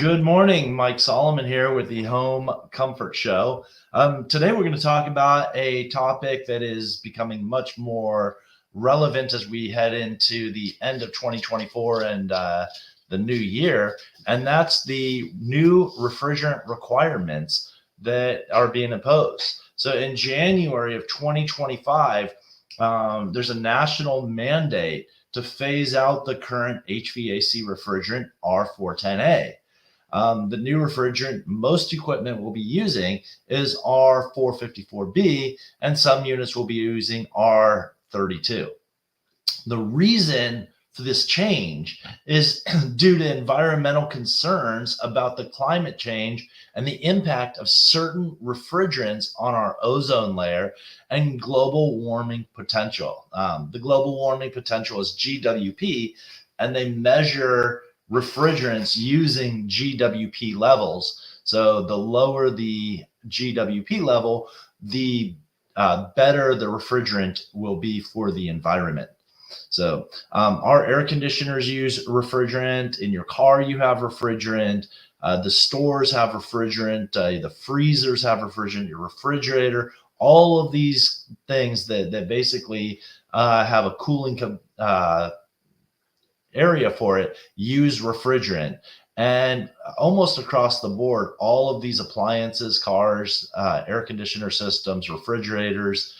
Good morning, Mike Solomon here with the Home Comfort Show. Today we're going to talk about a topic that is becoming much more relevant as we head into the end of 2024 and the new year, and that's the new refrigerant requirements that are being imposed. So in January of 2025, there's a national mandate to phase out the current HVAC refrigerant R410A. The new refrigerant most equipment will be using is R454B, and some units will be using R32. The reason for this change is due to environmental concerns about the climate change and the impact of certain refrigerants on our ozone layer and global warming potential. The global warming potential is GWP, and they measure refrigerants using GWP levels. So the lower the GWP level, the better the refrigerant will be for the environment. So our air conditioners use refrigerant. In your car, you have refrigerant. The stores have refrigerant. The freezers have refrigerant. Your refrigerator, all of these things that basically have a cooling area for it use refrigerant. And almost across the board, all of these appliances, cars, air conditioner systems, refrigerators,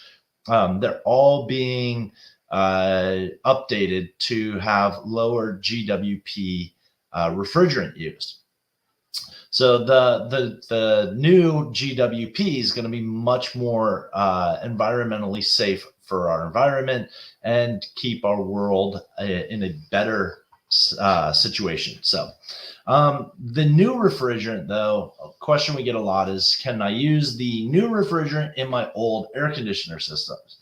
they're all being updated to have lower GWP refrigerant used. So the new GWP is going to be much more environmentally safe for our environment and keep our world in a better situation. So the new refrigerant, though, a question we get a lot is, can I use the new refrigerant in my old air conditioner systems?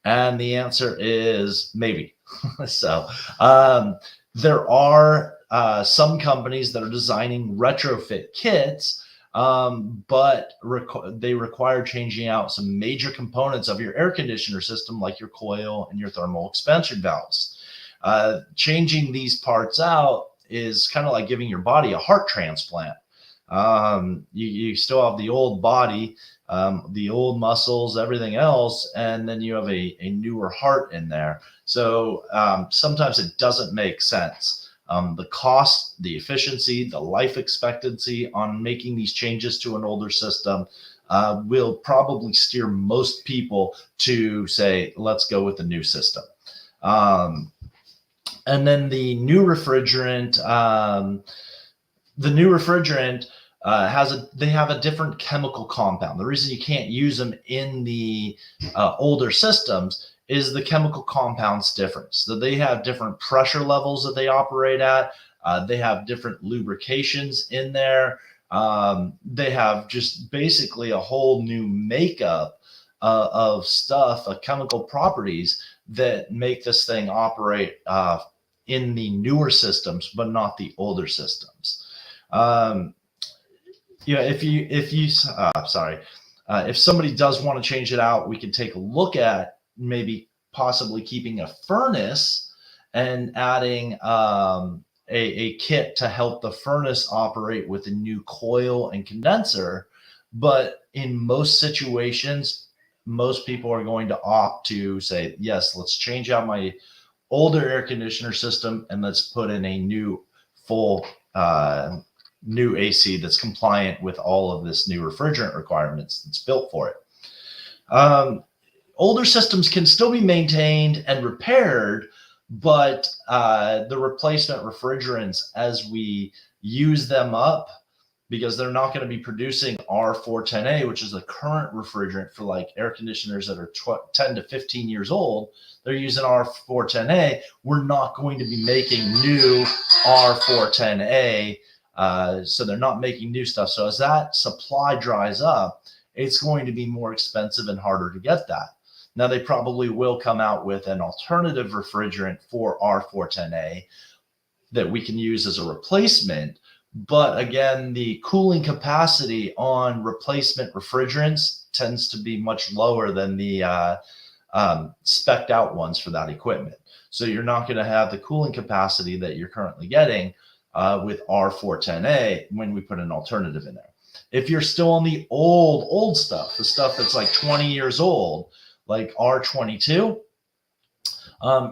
And the answer is maybe. So there are some companies that are designing retrofit kits, but they require changing out some major components of your air conditioner system, like your coil and your thermal expansion valves. Changing these parts out is kind of like giving your body a heart transplant. You still have the old body, the old muscles, everything else, and then you have a newer heart in there. So sometimes it doesn't make sense. The cost, the efficiency, the life expectancy on making these changes to an older system will probably steer most people to say, let's go with the new system. And then the new refrigerant, they have a different chemical compound. The reason you can't use them in the older systems is the chemical compound's different. So they have different pressure levels that they operate at. They have different lubrications in there. They have just basically a whole new makeup of stuff, chemical properties that make this thing operate in the newer systems, but not the older systems. If somebody does want to change it out, we can take a look at maybe possibly keeping a furnace and adding a kit to help the furnace operate with a new coil and condenser. But in most situations, most people are going to opt to say, yes, let's change out my older air conditioner system and let's put in a new full new AC that's compliant with all of this new refrigerant requirements that's built for it. Older systems can still be maintained and repaired, but the replacement refrigerants, as we use them up, because they're not going to be producing R410A, which is the current refrigerant for like air conditioners that are 10 to 15 years old. They're using R410A. We're not going to be making new R410A. So they're not making new stuff. So as that supply dries up, it's going to be more expensive and harder to get that. Now, they probably will come out with an alternative refrigerant for R410A that we can use as a replacement. But again, the cooling capacity on replacement refrigerants tends to be much lower than the spec'd out ones for that equipment. So you're not going to have the cooling capacity that you're currently getting with R410A when we put an alternative in there. If you're still on the old stuff, the stuff that's like 20 years old, like R22,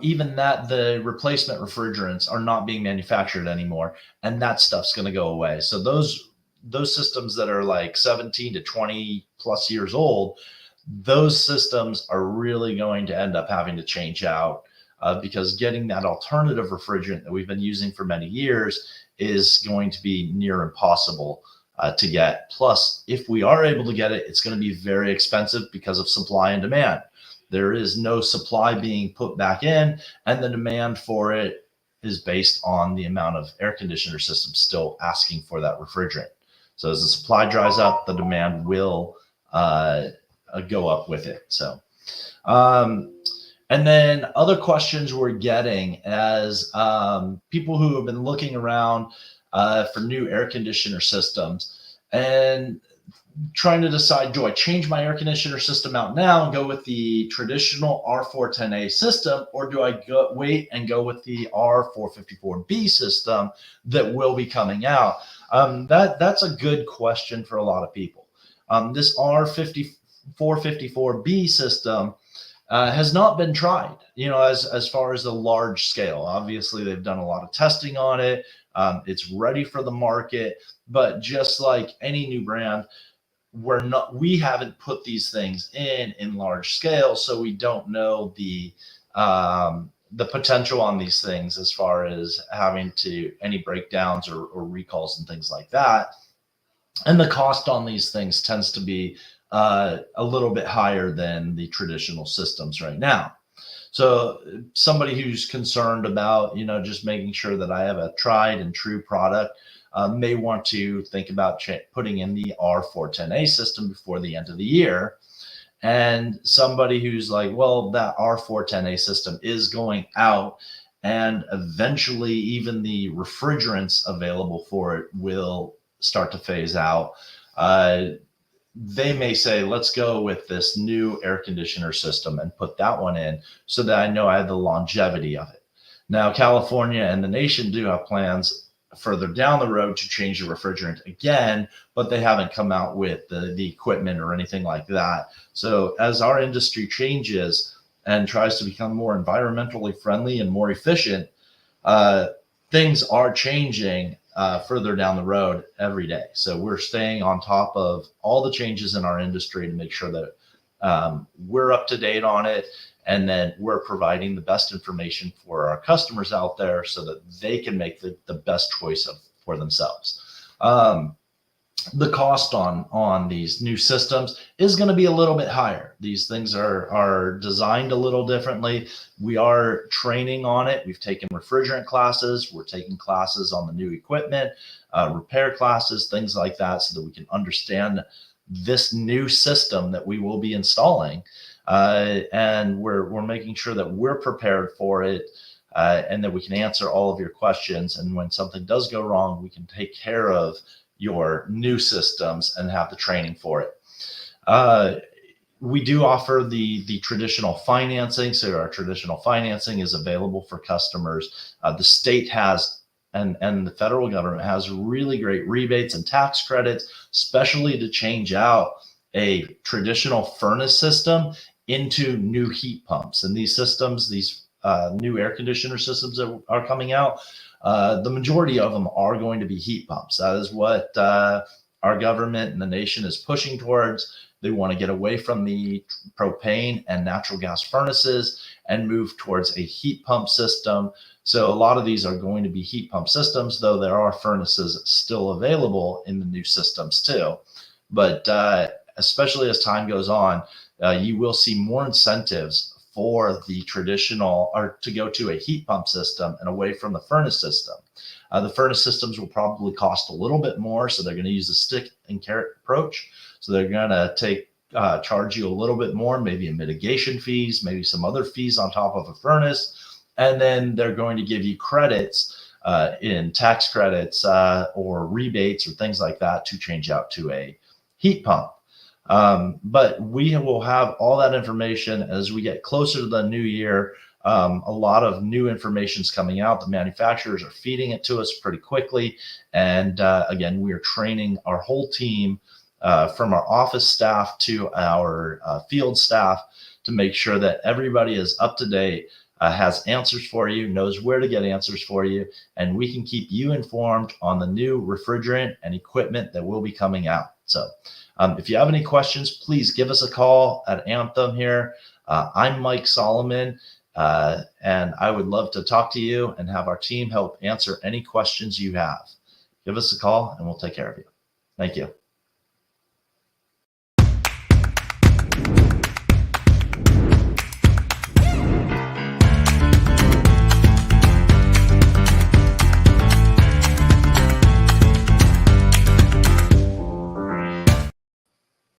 even that, the replacement refrigerants are not being manufactured anymore, and that stuff's going to go away. So those systems that are like 17 to 20 plus years old, those systems are really going to end up having to change out, because getting that alternative refrigerant that we've been using for many years is going to be near impossible to get. Plus, if we are able to get it, it's going to be very expensive because of supply and demand. There is no supply being put back in, and the demand for it is based on the amount of air conditioner systems still asking for that refrigerant. So as the supply dries up, the demand will go up with it. So, and then other questions we're getting as people who have been looking around for new air conditioner systems and trying to decide, do I change my air conditioner system out now and go with the traditional R410A system, or do I wait and go with the R454B system that will be coming out? That's a good question for a lot of people. This R454B system has not been tried, as far as the large scale. Obviously, they've done a lot of testing on it. It's ready for the market, but just like any new brand, we haven't put these things in large scale, so we don't know the potential on these things as far as having any breakdowns or recalls and things like that. And the cost on these things tends to be a little bit higher than the traditional systems right now. So somebody who's concerned about, just making sure that I have a tried and true product, may want to think about putting in the R410A system before the end of the year. And somebody who's like, well, that R410A system is going out, and eventually even the refrigerants available for it will start to phase out. They may say, let's go with this new air conditioner system and put that one in so that I know I have the longevity of it. Now, California and the nation do have plans further down the road to change the refrigerant again, but they haven't come out with the equipment or anything like that. So as our industry changes and tries to become more environmentally friendly and more efficient, things are changing further down the road every day. So we're staying on top of all the changes in our industry to make sure that we're up to date on it, and then we're providing the best information for our customers out there so that they can make the best choice for themselves. The cost on these new systems is going to be a little bit higher. These things are designed a little differently. We are training on it. We've taken refrigerant classes. We're taking classes on the new equipment, repair classes, things like that, so that we can understand this new system that we will be installing. And we're making sure that we're prepared for it, and that we can answer all of your questions. And when something does go wrong, we can take care of your new systems and have the training for it. We do offer the traditional financing. So our traditional financing is available for customers. The state has, and the federal government has, really great rebates and tax credits, especially to change out a traditional furnace system into new heat pumps. And these systems, these new air conditioner systems that are coming out, the majority of them are going to be heat pumps. That is what our government and the nation is pushing towards. They want to get away from the propane and natural gas furnaces and move towards a heat pump system. So a lot of these are going to be heat pump systems, though there are furnaces still available in the new systems too. But especially as time goes on, you will see more incentives for the traditional, or to go to a heat pump system and away from the furnace system. The furnace systems will probably cost a little bit more, so they're going to use a stick and carrot approach. So they're going to charge you a little bit more, maybe in mitigation fees, maybe some other fees on top of a furnace, and then they're going to give you credits in tax credits or rebates or things like that to change out to a heat pump. But we will have all that information as we get closer to the new year. A lot of new information is coming out. The manufacturers are feeding it to us pretty quickly. And again, we are training our whole team from our office staff to our field staff to make sure that everybody is up to date, has answers for you, knows where to get answers for you, and we can keep you informed on the new refrigerant and equipment that will be coming out. So if you have any questions, please give us a call at Anthem here. I'm Mike Solomon, and I would love to talk to you and have our team help answer any questions you have. Give us a call and we'll take care of you. Thank you.